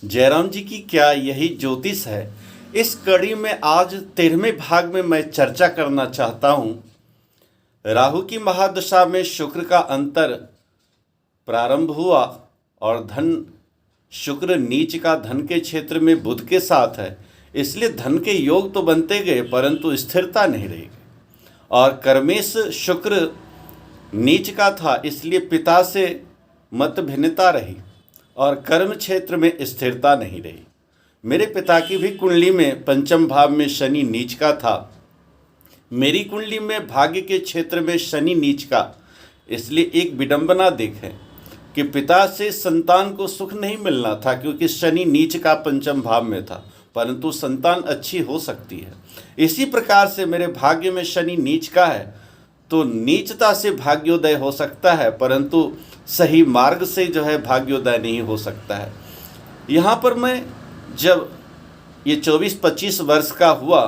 जयराम जी की क्या यही ज्योतिष है। इस कड़ी में आज 13वें भाग में मैं चर्चा करना चाहता हूँ। राहु की महादशा में शुक्र का अंतर प्रारंभ हुआ और धन शुक्र नीच का धन के क्षेत्र में बुध के साथ है, इसलिए धन के योग तो बनते गए परंतु स्थिरता नहीं रही। और कर्मेश शुक्र नीच का था, इसलिए पिता से मत भिन्नता रही और कर्म क्षेत्र में स्थिरता नहीं रही। मेरे पिता की भी कुंडली में पंचम भाव में शनि नीच का था, मेरी कुंडली में भाग्य के क्षेत्र में शनि नीच का। इसलिए एक विडंबना देखें कि पिता से संतान को सुख नहीं मिलना था, क्योंकि शनि नीच का पंचम भाव में था, परंतु संतान अच्छी हो सकती है। इसी प्रकार से मेरे भाग्य में शनि नीच का है, तो नीचता से भाग्योदय हो सकता है, परंतु सही मार्ग से जो है भाग्योदय नहीं हो सकता है। यहाँ पर मैं जब ये 24-25 वर्ष का हुआ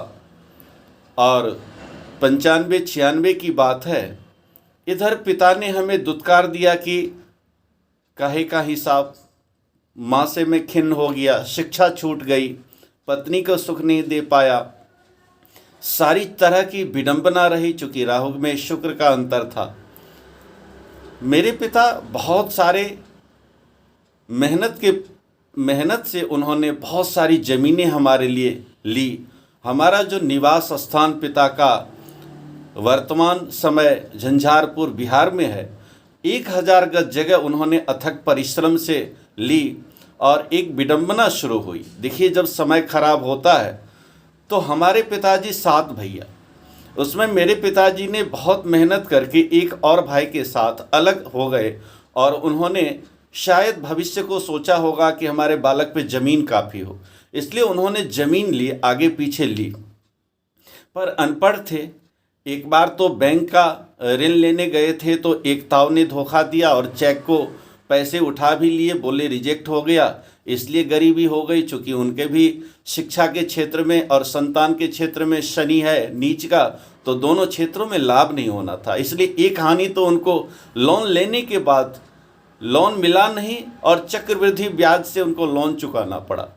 और 95-96 की बात है, इधर पिता ने हमें दुत्कार दिया कि काहे का हिसाब, माँ से मैं खिन्न हो गया, शिक्षा छूट गई, पत्नी को सुख नहीं दे पाया, सारी तरह की विडंबना रही। चूँकि राहु में शुक्र का अंतर था, मेरे पिता बहुत सारे मेहनत से उन्होंने बहुत सारी ज़मीनें हमारे लिए ली। हमारा जो निवास स्थान पिता का वर्तमान समय झंझारपुर बिहार में है, 1000 गज जगह उन्होंने अथक परिश्रम से ली। और एक विडंबना शुरू हुई। देखिए, जब समय खराब होता है तो हमारे पिताजी 7 भैया, उसमें मेरे पिताजी ने बहुत मेहनत करके एक और भाई के साथ अलग हो गए और उन्होंने शायद भविष्य को सोचा होगा कि हमारे बालक पे ज़मीन काफ़ी हो, इसलिए उन्होंने ज़मीन ली, आगे पीछे ली, पर अनपढ़ थे। एक बार तो बैंक का ऋण लेने गए थे तो एक ताऊ ने धोखा दिया और चेक को पैसे उठा भी लिए, बोले रिजेक्ट हो गया, इसलिए गरीबी हो गई। चूँकि उनके भी शिक्षा के क्षेत्र में और संतान के क्षेत्र में शनि है नीच का, तो दोनों क्षेत्रों में लाभ नहीं होना था, इसलिए एक हानि तो उनको लोन लेने के बाद लोन मिला नहीं और चक्रवृद्धि ब्याज से उनको लोन चुकाना पड़ा।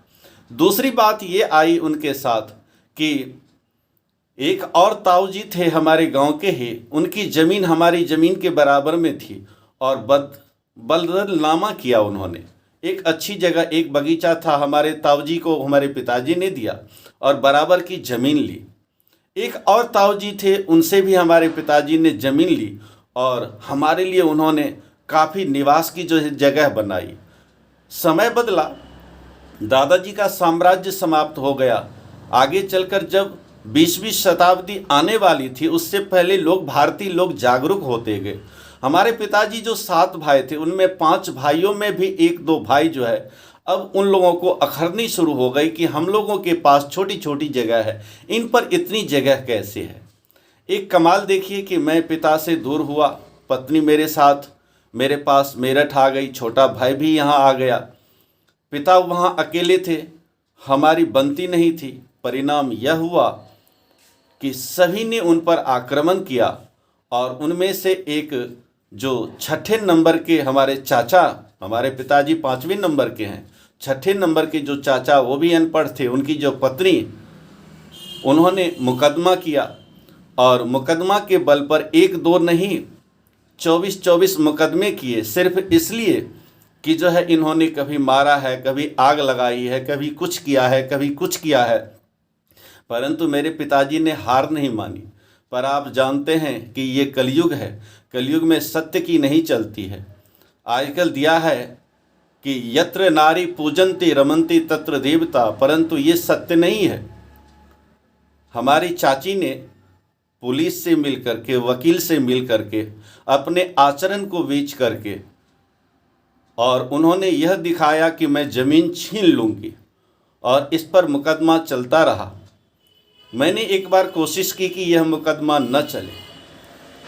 दूसरी बात ये आई उनके साथ कि एक और ताऊ जी थे हमारे गांव के ही, उनकी ज़मीन हमारी ज़मीन के बराबर में थी और बदलनामा किया उन्होंने। एक अच्छी जगह, एक बगीचा था, हमारे ताऊ जी को हमारे पिताजी ने दिया और बराबर की ज़मीन ली। एक और ताऊ जी थे, उनसे भी हमारे पिताजी ने ज़मीन ली और हमारे लिए उन्होंने काफ़ी निवास की जो जगह बनाई। समय बदला, दादाजी का साम्राज्य समाप्त हो गया। आगे चलकर जब 20वीं शताब्दी आने वाली थी, उससे पहले भारतीय लोग जागरूक होते गए। हमारे पिताजी जो 7 भाई थे, उनमें 5 भाइयों में भी 1-2 भाई जो है, अब उन लोगों को अखरनी शुरू हो गई कि हम लोगों के पास छोटी छोटी जगह है, इन पर इतनी जगह कैसे है। एक कमाल देखिए कि मैं पिता से दूर हुआ, पत्नी मेरे साथ मेरे पास मेरठ आ गई, छोटा भाई भी यहाँ आ गया, पिता वहाँ अकेले थे, हमारी बनती नहीं थी। परिणाम यह हुआ कि सभी ने उन पर आक्रमण किया और उनमें से एक जो 6ठे नंबर के हमारे चाचा, हमारे पिताजी 5वें नंबर के हैं, 6ठे नंबर के जो चाचा वो भी अनपढ़ थे, उनकी जो पत्नी, उन्होंने मुकदमा किया और मुकदमा के बल पर 1-2 नहीं 24-24 मुकदमे किए, सिर्फ इसलिए कि जो है इन्होंने कभी मारा है, कभी आग लगाई है, कभी कुछ किया है, कभी कुछ किया है। परंतु मेरे पिताजी ने हार नहीं मानी। पर आप जानते हैं कि ये कलयुग है, कलयुग में सत्य की नहीं चलती है। आजकल दिया है कि यत्र नारी पूजन्ति रमन्ति तत्र देवता, परंतु ये सत्य नहीं है। हमारी चाची ने पुलिस से मिल करके, वकील से मिल करके, अपने आचरण को बेच करके और उन्होंने यह दिखाया कि मैं ज़मीन छीन लूँगी और इस पर मुकदमा चलता रहा। मैंने एक बार कोशिश की कि यह मुकदमा न चले,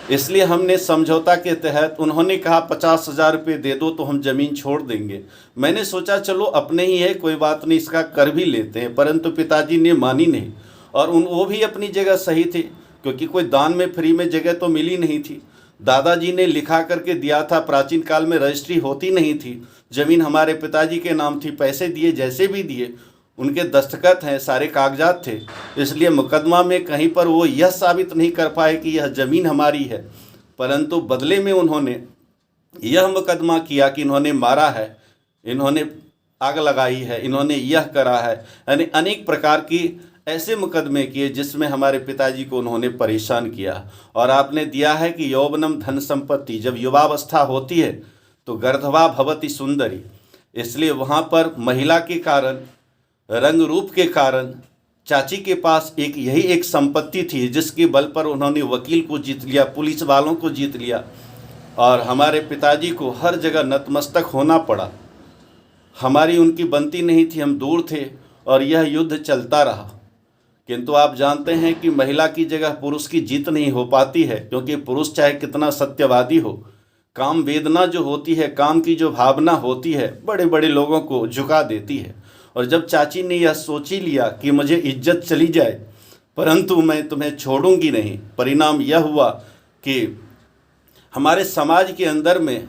इसलिए हमने समझौता के तहत, उन्होंने कहा 50,000 रुपये दे दो तो हम ज़मीन छोड़ देंगे। मैंने सोचा चलो अपने ही है, कोई बात नहीं, इसका कर भी लेते हैं, परंतु पिताजी ने मानी नहीं। और वो भी अपनी जगह सही थे, क्योंकि कोई दान में फ्री में जगह तो मिली नहीं थी। दादाजी ने लिखा करके दिया था। प्राचीन काल में रजिस्ट्री होती नहीं थी, ज़मीन हमारे पिताजी के नाम थी, पैसे दिए जैसे भी दिए, उनके दस्तखत हैं, सारे कागजात थे। इसलिए मुकदमा में कहीं पर वो यह साबित नहीं कर पाए कि यह ज़मीन हमारी है, परंतु बदले में उन्होंने यह मुकदमा किया कि इन्होंने मारा है, इन्होंने आग लगाई है, इन्होंने यह करा है, यानी अनेक प्रकार की ऐसे मुकदमे किए जिसमें हमारे पिताजी को उन्होंने परेशान किया। और आपने दिया है कि यौवनम धन संपत्ति, जब युवावस्था होती है तो गर्धवा भवति सुंदरी, इसलिए वहाँ पर महिला के कारण, रंग रूप के कारण चाची के पास यही एक संपत्ति थी जिसके बल पर उन्होंने वकील को जीत लिया, पुलिस वालों को जीत लिया, और हमारे पिताजी को हर जगह नतमस्तक होना पड़ा। हमारी उनकी बनती नहीं थी, हम दूर थे और यह युद्ध चलता रहा। किंतु आप जानते हैं कि महिला की जगह पुरुष की जीत नहीं हो पाती है, क्योंकि पुरुष चाहे कितना सत्यवादी हो, काम वेदना जो होती है, काम की जो भावना होती है, बड़े बड़े लोगों को झुका देती है। और जब चाची ने यह सोच ही लिया कि मुझे इज्जत चली जाए परंतु मैं तुम्हें छोड़ूंगी नहीं, परिणाम यह हुआ कि हमारे समाज के अंदर में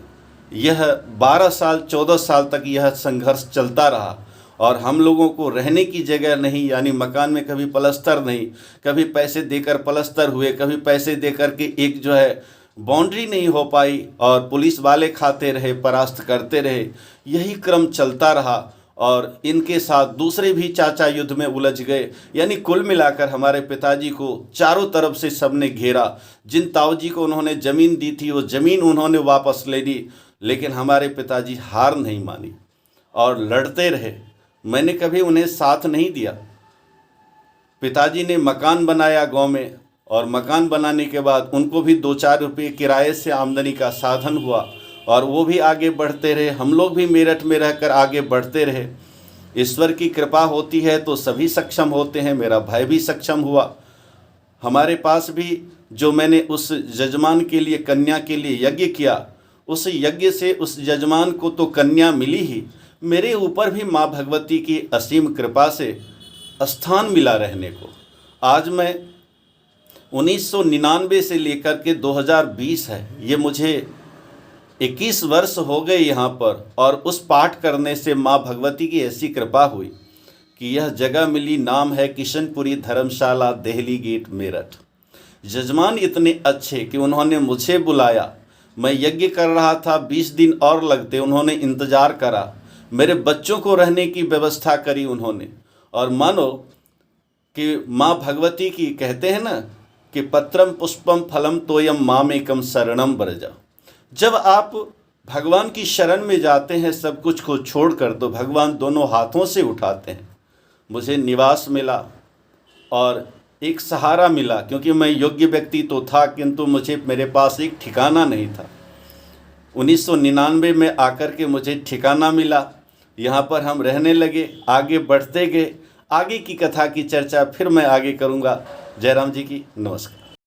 यह 12 साल 14 साल तक यह संघर्ष चलता रहा। और हम लोगों को रहने की जगह नहीं, यानी मकान में कभी पलस्तर नहीं, कभी पैसे देकर पलस्तर हुए, कभी पैसे देकर के एक जो है बाउंड्री नहीं हो पाई, और पुलिस वाले खाते रहे, परास्त करते रहे। यही क्रम चलता रहा और इनके साथ दूसरे भी चाचा युद्ध में उलझ गए। यानी कुल मिलाकर हमारे पिताजी को चारों तरफ से सबने घेरा। जिन ताऊजी को उन्होंने ज़मीन दी थी वो ज़मीन उन्होंने वापस ले ली, लेकिन हमारे पिताजी हार नहीं मानी और लड़ते रहे। मैंने कभी उन्हें साथ नहीं दिया। पिताजी ने मकान बनाया गांव में, और मकान बनाने के बाद उनको भी 2-4 रुपये किराए से आमदनी का साधन हुआ, और वो भी आगे बढ़ते रहे। हम लोग भी मेरठ में रहकर आगे बढ़ते रहे। ईश्वर की कृपा होती है तो सभी सक्षम होते हैं। मेरा भाई भी सक्षम हुआ। हमारे पास भी जो मैंने उस यजमान के लिए, कन्या के लिए यज्ञ किया, उस यज्ञ से उस यजमान को तो कन्या मिली ही, मेरे ऊपर भी माँ भगवती की असीम कृपा से स्थान मिला रहने को। आज मैं 1999 से लेकर के 2020 है, ये मुझे 21 वर्ष हो गए यहाँ पर, और उस पाठ करने से माँ भगवती की ऐसी कृपा हुई कि यह जगह मिली। नाम है किशनपुरी धर्मशाला, देहली गेट, मेरठ। जजमान इतने अच्छे कि उन्होंने मुझे बुलाया। मैं यज्ञ कर रहा था, 20 दिन और लगते, उन्होंने इंतज़ार करा। मेरे बच्चों को रहने की व्यवस्था करी उन्होंने। और मानो कि माँ भगवती की कहते हैं ना कि पत्रम पुष्पम फलम तोयम मामेकम शरणम ब्रजा। जब आप भगवान की शरण में जाते हैं सब कुछ को छोड़कर, तो भगवान दोनों हाथों से उठाते हैं। मुझे निवास मिला और एक सहारा मिला, क्योंकि मैं योग्य व्यक्ति तो था किंतु मेरे पास एक ठिकाना नहीं था। 1999 में आकर के मुझे ठिकाना मिला। यहाँ पर हम रहने लगे, आगे बढ़ते गए। आगे की कथा की चर्चा फिर मैं आगे करूँगा। जयराम जी की नमस्कार।